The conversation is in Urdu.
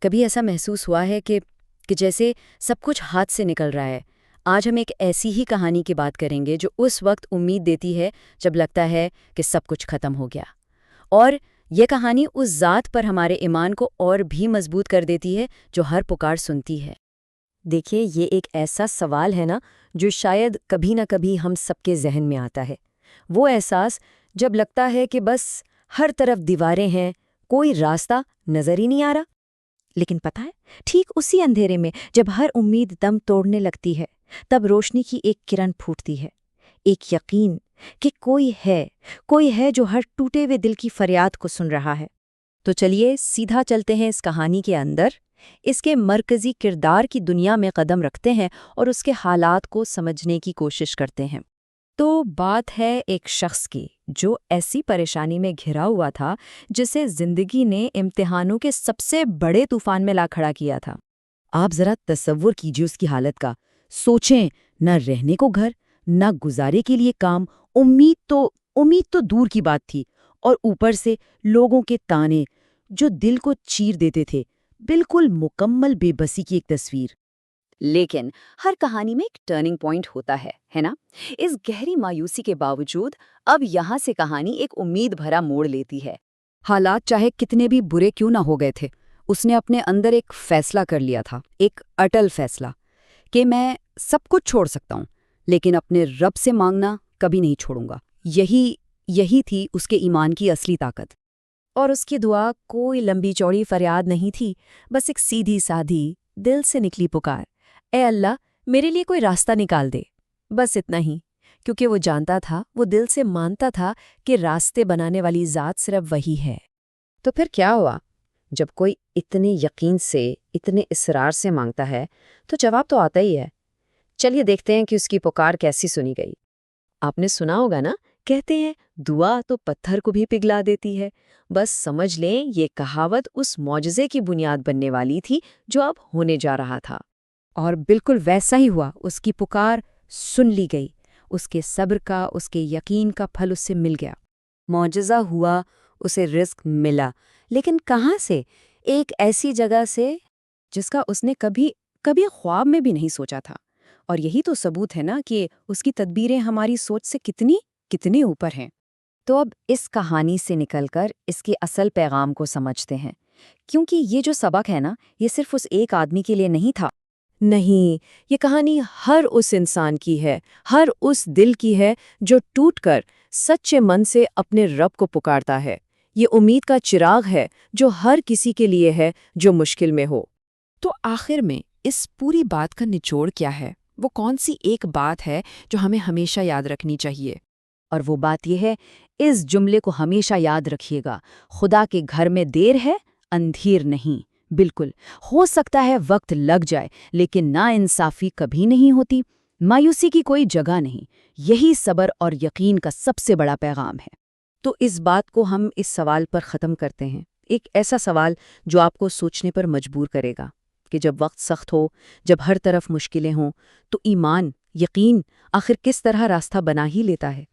کبھی ایسا محسوس ہوا ہے کہ جیسے سب کچھ ہاتھ سے نکل رہا ہے؟ آج ہم ایک ایسی ہی کہانی کی بات کریں گے جو اس وقت امید دیتی ہے جب لگتا ہے کہ سب کچھ ختم ہو گیا، اور یہ کہانی اس ذات پر ہمارے ایمان کو اور بھی مضبوط کر دیتی ہے جو ہر پکار سنتی ہے۔ دیکھیے، یہ ایک ایسا سوال ہے نا جو شاید کبھی نہ کبھی ہم سب کے ذہن میں آتا ہے۔ وہ احساس جب لگتا ہے کہ بس ہر طرف دیواریں ہیں، کوئی راستہ نظر ہی نہیں آ رہا۔ لیکن پتہ ہے، ٹھیک اسی اندھیرے میں جب ہر امید دم توڑنے لگتی ہے، تب روشنی کی ایک کرن پھوٹتی ہے، ایک یقین کہ کوئی ہے جو ہر ٹوٹے ہوئے دل کی فریاد کو سن رہا ہے۔ تو چلیے سیدھا چلتے ہیں اس کہانی کے اندر، اس کے مرکزی کردار کی دنیا میں قدم رکھتے ہیں اور اس کے حالات کو سمجھنے کی کوشش کرتے ہیں۔ تو بات ہے ایک شخص کی جو ایسی پریشانی میں گھرا ہوا تھا جسے زندگی نے امتحانوں کے سب سے بڑے طوفان میں لا کھڑا کیا تھا۔ آپ ذرا تصور کیجیے اس کی حالت کا، سوچیں، نہ رہنے کو گھر، نہ گزارے کے لیے کام، امید تو دور کی بات تھی، اور اوپر سے لوگوں کے تانے جو دل کو چیر دیتے تھے، بالکل مکمل بے بسی کی ایک تصویر۔ لیکن ہر کہانی میں ایک ٹرننگ پوائنٹ ہوتا ہے نا؟ اس گہری مایوسی کے باوجود اب یہاں سے کہانی ایک امید بھرا موڑ لیتی ہے۔ حالات چاہے کتنے بھی برے کیوں نہ ہو گئے تھے، اس نے اپنے اندر ایک فیصلہ کر لیا تھا، ایک اٹل فیصلہ کہ میں سب کچھ چھوڑ سکتا ہوں لیکن اپنے رب سے مانگنا کبھی نہیں چھوڑوں گا۔ یہی تھی اس کے ایمان کی اصلی طاقت۔ اور اس کی دعا کوئی لمبی چوڑی فریاد نہیں تھی، بس ایک سیدھی سادھی دل سے نکلی پکار، اے اللہ میرے لیے کوئی راستہ نکال دے۔ بس اتنا ہی، کیونکہ وہ جانتا تھا، وہ دل سے مانتا تھا کہ راستے بنانے والی ذات صرف وہی ہے۔ تو پھر کیا ہوا؟ جب کوئی اتنے یقین سے، اتنے اصرار سے مانگتا ہے تو جواب تو آتا ہی ہے۔ چلیے دیکھتے ہیں کہ اس کی پکار کیسی سنی گئی۔ آپ نے سنا ہوگا نا، کہتے ہیں دعا تو پتھر کو بھی پگھلا دیتی ہے۔ بس سمجھ لیں یہ کہاوت اس معجزے کی بنیاد بننے والی تھی جو اب ہونے جا رہا تھا۔ اور بالکل ویسا ہی ہوا، اس کی پکار سن لی گئی، اس کے صبر کا، اس کے یقین کا پھل اس سے مل گیا۔ معجزہ ہوا، اسے رزق ملا، لیکن کہاں سے؟ ایک ایسی جگہ سے جس کا اس نے کبھی خواب میں بھی نہیں سوچا تھا۔ اور یہی تو ثبوت ہے نا کہ اس کی تدبیریں ہماری سوچ سے کتنے اوپر ہیں۔ تو اب اس کہانی سے نکل کر اس کے اصل پیغام کو سمجھتے ہیں، کیونکہ یہ جو سبق ہے نا، یہ صرف اس ایک آدمی کے لیے نہیں تھا۔ نہیں، یہ کہانی ہر اس انسان کی ہے، ہر اس دل کی ہے جو ٹوٹ کر سچے من سے اپنے رب کو پکارتا ہے۔ یہ امید کا چراغ ہے جو ہر کسی کے لیے ہے جو مشکل میں ہو۔ تو آخر میں اس پوری بات کا نچوڑ کیا ہے؟ وہ کون سی ایک بات ہے جو ہمیں ہمیشہ یاد رکھنی چاہیے؟ اور وہ بات یہ ہے، اس جملے کو ہمیشہ یاد رکھیے گا، خدا کے گھر میں دیر ہے، اندھیر نہیں۔ بالکل، ہو سکتا ہے وقت لگ جائے، لیکن ناانصافی کبھی نہیں ہوتی، مایوسی کی کوئی جگہ نہیں۔ یہی صبر اور یقین کا سب سے بڑا پیغام ہے۔ تو اس بات کو ہم اس سوال پر ختم کرتے ہیں، ایک ایسا سوال جو آپ کو سوچنے پر مجبور کرے گا کہ جب وقت سخت ہو، جب ہر طرف مشکلیں ہوں، تو ایمان، یقین آخر کس طرح راستہ بنا ہی لیتا ہے؟